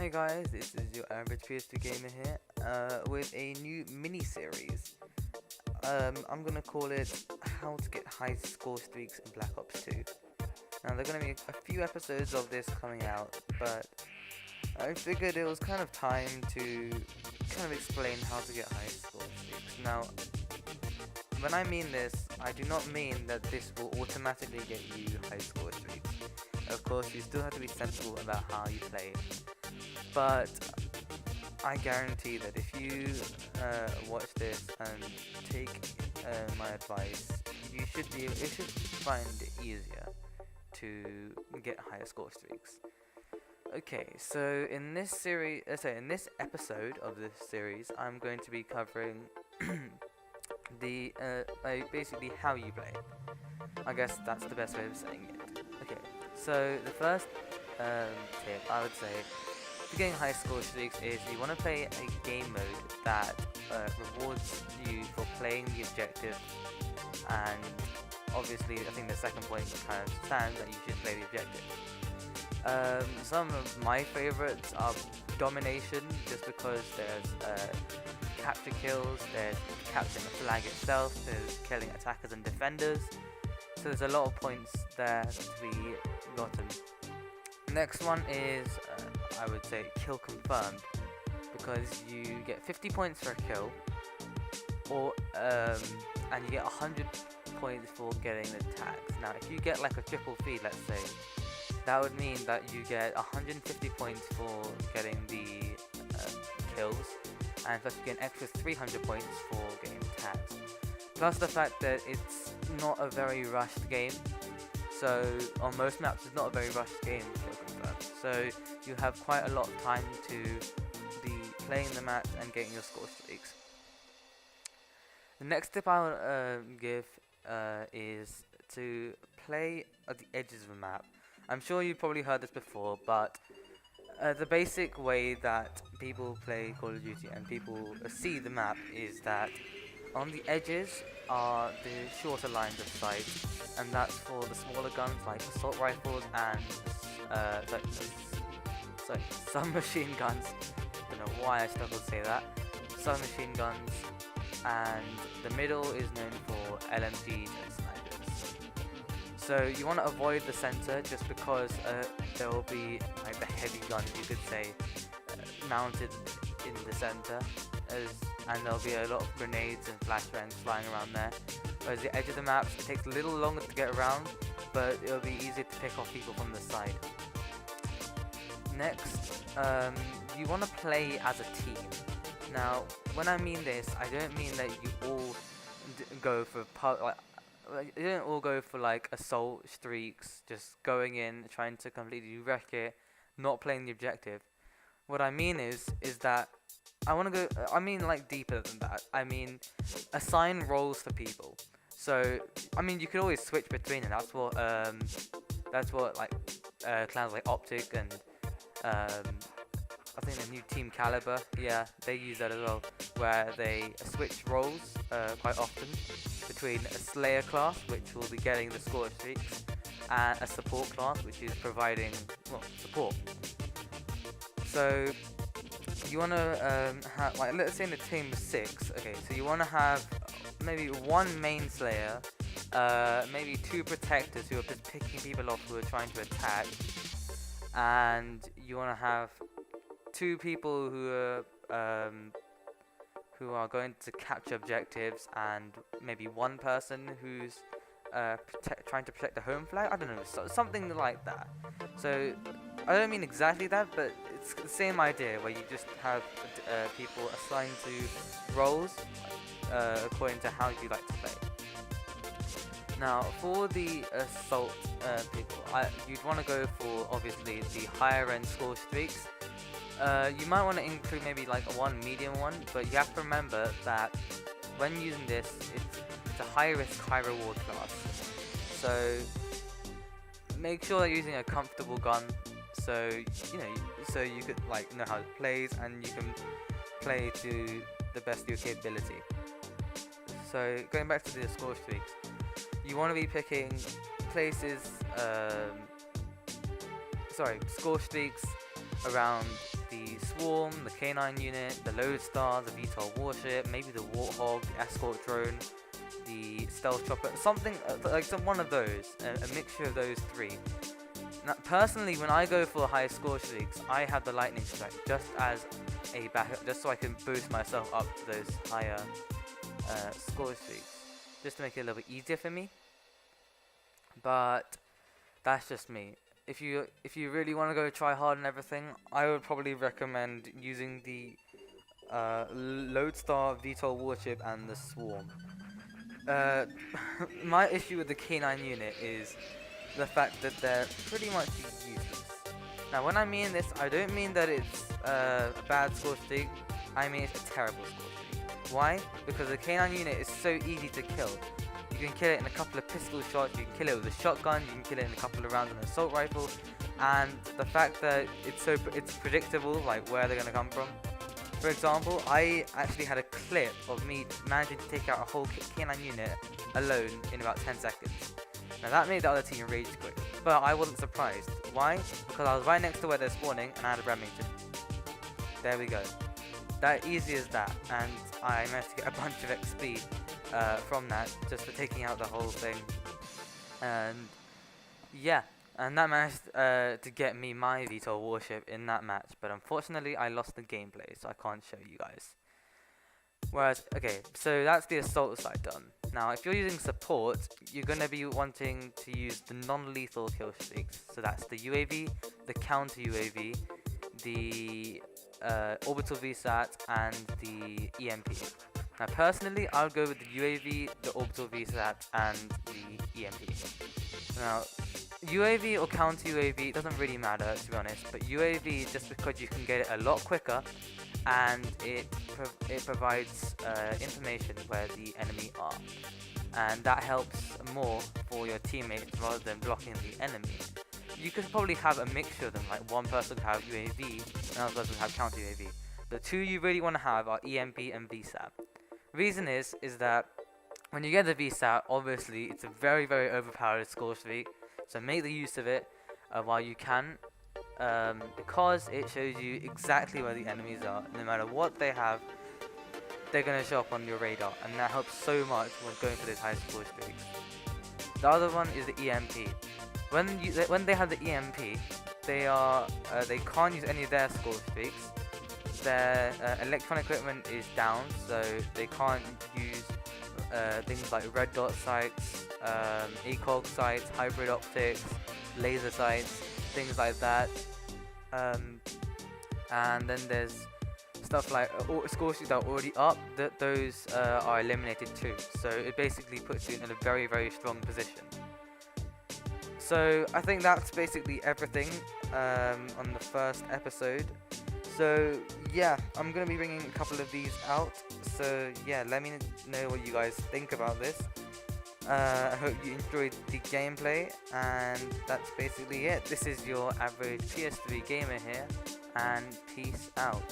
Hey guys, this is your average PS2 gamer here, with a new mini-series. I'm gonna call it How to Get High Score Streaks in Black Ops 2. Now, there are gonna be a few episodes of this coming out, but I figured it was kind of time to kind of explain how to get high score streaks. Now, when I mean this, I do not mean that this will automatically get you high score streaks. Of course, you still have to be sensible about how you play, but I guarantee that if you watch this and take my advice, you should find it easier to get higher score streaks. Okay, so in this series, in this episode of this series, I'm going to be covering basically how you play. I guess that's the best way of saying it. Okay, so the first tip I would say for getting high score streaks is you want to play a game mode that rewards you for playing the objective, and obviously I think the second point kind of stands that you should play the objective. Some of my favorites are domination, just because there's capture kills, there's capturing the flag itself, there's killing attackers and defenders, so there's a lot of points there to be gotten. Next one is I would say kill confirmed, because you get 50 points for a kill, or and you get 100 points for getting the tags. Now if you get like a triple feed, let's say, that would mean that you get 150 points for getting the kills, and plus you get an extra 300 points for getting tags. Plus the fact that it's not a very rushed game, so on most maps it's not a very rushed game, so you have quite a lot of time to be playing the map and getting your score streaks. The next tip I will give is to play at the edges of the map. I'm sure you've probably heard this before, but the basic way that people play Call of Duty and people see the map is that on the edges are the shorter lines of sight, and that's for the smaller guns like assault rifles and submachine guns. Don't know why I struggle to say that. Submachine guns, and the middle is known for LMGs and snipers. So you want to avoid the center, just because there will be like the heavy guns, you could say, mounted in the center, and there'll be a lot of grenades and flashbangs flying around there. Whereas the edge of the map, it takes a little longer to get around, but it'll be easier to pick off people from the side. Next, you want to play as a team. Now, when I mean this, I don't mean that you all go for you don't all go for like assault streaks, just going in, trying to completely wreck it, not playing the objective. What I mean is that I want to go, I mean like deeper than that. I mean assign roles for people. So, I mean you could always switch between them. That's what like clans like Optic and I think the new Team Caliber, yeah, they use that as well, where they switch roles quite often between a Slayer class, which will be getting the score streaks, and a support class, which is providing, well, support. So you want to have, like, let's say in the team of 6, okay, so you want to have maybe one main Slayer, maybe 2 protectors who are just picking people off who are trying to attack, and you want to have 2 people who are going to capture objectives, and maybe 1 person who's trying to protect the home flag. I don't know, something like that. So I don't mean exactly that, but it's the same idea, where you just have people assigned to roles according to how you like to play. Now, for the assault people, you'd want to go for obviously the higher end score streaks. You might want to include maybe like one medium one, but you have to remember that when using this, it's a high risk, high reward class. So make sure that you're using a comfortable gun, so so you could like know how it plays, and you can play to the best of your capability. So going back to the score streaks, you want to be picking places, score streaks around the Swarm, the K9 unit, the Lodestar, the VTOL warship, maybe the Warthog, the escort drone, the stealth chopper, something like one of those, a mixture of those three. Now, personally, when I go for high score streaks, I have the lightning strike just as a backup, just so I can boost myself up to those higher score streaks, just to make it a little bit easier for me. But that's just me. If you really want to go try hard and everything, I would probably recommend using the Lodestar, VTOL warship, and the Swarm. My issue with the K9 unit is the fact that they're pretty much useless. Now, when I mean this, I don't mean that it's a bad score streak. I mean it's a terrible score streak. Why? Because the K9 unit is so easy to kill. You can kill it in a couple of pistol shots, you can kill it with a shotgun, you can kill it in a couple of rounds with an assault rifle, and the fact that it's predictable, like where they're gonna come from. For example, I actually had a clip of me managing to take out a whole K9 unit alone in about 10 seconds. Now that made the other team rage quit, but I wasn't surprised. Why? Because I was right next to where they're spawning and I had a Remington. There we go. That easy as that, and I managed to get a bunch of XP from that, just for taking out the whole thing. And yeah, and that managed to get me my VTOL warship in that match, but unfortunately I lost the gameplay, so I can't show you guys. Whereas, okay, so that's the assault side done. Now, if you're using support, you're going to be wanting to use the non-lethal kill streaks. So that's the UAV, the counter UAV, the orbital VSAT, and the EMP. Now, personally, I would go with the UAV, the orbital VSAT, and the EMP. Now, UAV or counter UAV, it doesn't really matter, to be honest, but UAV, just because you can get it a lot quicker, and it provides information where the enemy are, and that helps more for your teammates rather than blocking the enemy. You could probably have a mixture of them, like one person could have UAV, another person could have counter UAV. The two you really want to have are EMP and VSAT. Reason is that when you get the VSAT, obviously it's a very, very overpowered score streak, so make the use of it while you can. Because it shows you exactly where the enemies are. No matter what they have, they're going to show up on your radar, and that helps so much when going for those high score streaks. The other one is the EMP. When they have the EMP, they can't use any of their score streaks. Their electronic equipment is down, so they can't use things like red dot sights, ACOG sights, hybrid optics, laser sights, things like that. And then there's stuff like score streaks that are already up, that those are eliminated too. So it basically puts you in a very, very strong position. So I think that's basically everything on the first episode. So yeah, I'm going to be bringing a couple of these out. So yeah, let me know what you guys think about this. I hope you enjoyed the gameplay, and that's basically it. This is your average PS3 gamer here, and peace out.